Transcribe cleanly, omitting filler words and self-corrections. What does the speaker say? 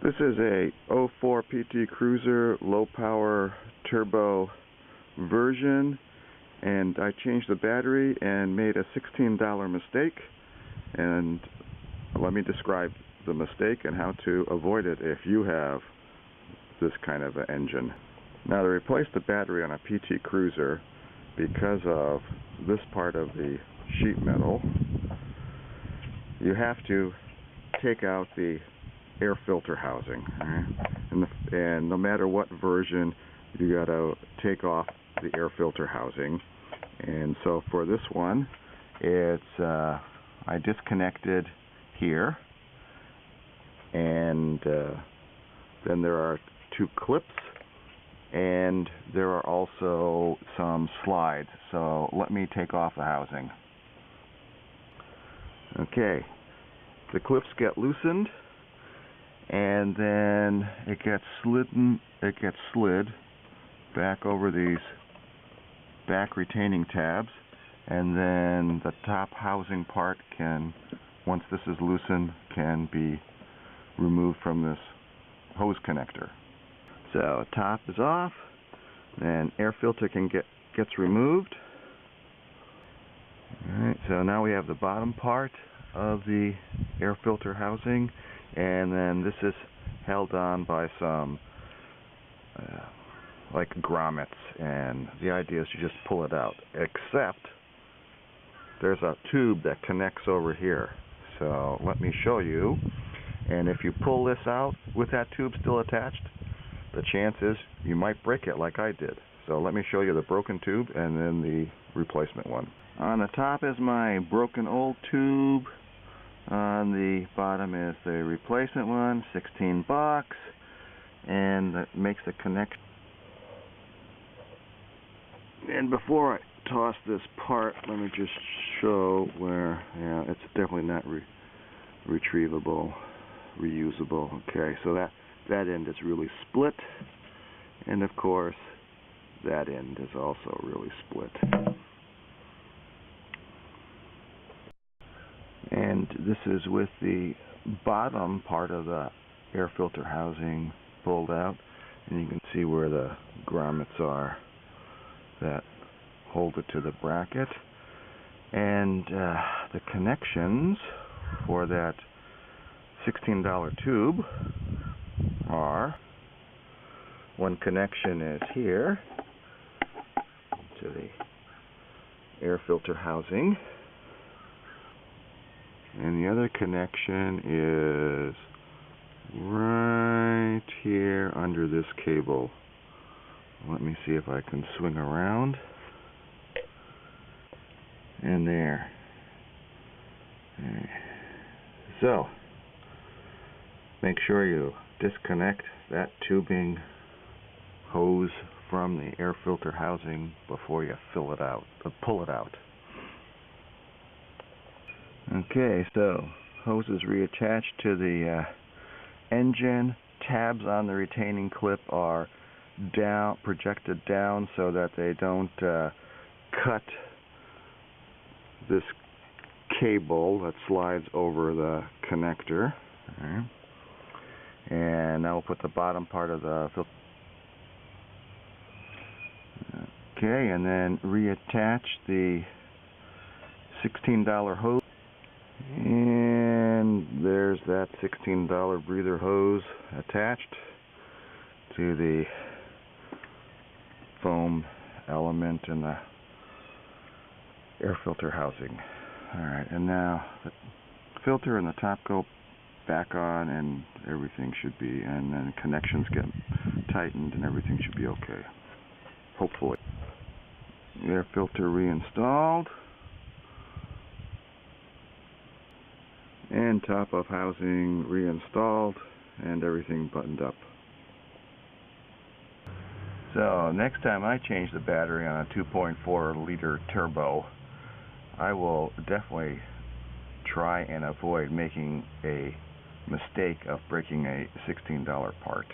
This is a 04 PT Cruiser low power turbo version, and I changed the battery and made a $16 mistake, and let me describe the mistake and how to avoid it if you have this kind of an engine. Now, to replace the battery on a PT Cruiser, because of this part of the sheet metal, you have to take out the air filter housing, and no matter what version, you got to take off the air filter housing. And so for this one, it's I disconnected here, and then there are two clips, and there are also some slides. So let me take off the housing. Okay, the clips get loosened, and then it gets slid back over these back retaining tabs, and then the top housing part can, once this is loosened, can be removed from this hose connector. So top is off, then air filter gets removed. Alright, so now we have the bottom part of the air filter housing, and then this is held on by some like grommets, and the idea is to just pull it out, except there's a tube that connects over here. So let me show you, and if you pull this out with that tube still attached, the chance is you might break it like I did. So let me show you the broken tube and then the replacement one. On the top is my broken old tube. On the bottom is the replacement one, $16, and that makes the connection. And before I toss this part, let me just show where, yeah, it's definitely not retrievable, reusable. Okay, so that end is really split, and of course that end is also really split. And this is with the bottom part of the air filter housing pulled out, and you can see where the grommets are that hold it to the bracket. And the connections for that $16 tube are, one connection is here to the air filter housing, and the other connection is right here under this cable. Let me see if I can swing around. And there. Okay. So, make sure you disconnect that tubing hose from the air filter housing before you pull it out. Okay, so hose is reattached to the engine. Tabs on the retaining clip are projected down so that they don't cut this cable that slides over the connector. Okay. And now we'll put the bottom part of the filter. Okay, and then reattach the $16 hose. And there's that $16 breather hose attached to the foam element in the air filter housing. Alright, and now the filter and the top go back on, and everything should be, and then connections get tightened and everything should be okay. Hopefully. Air filter reinstalled. And top of housing reinstalled, and everything buttoned up. So next time I change the battery on a 2.4 liter turbo, I will definitely try and avoid making a mistake of breaking a $16 part.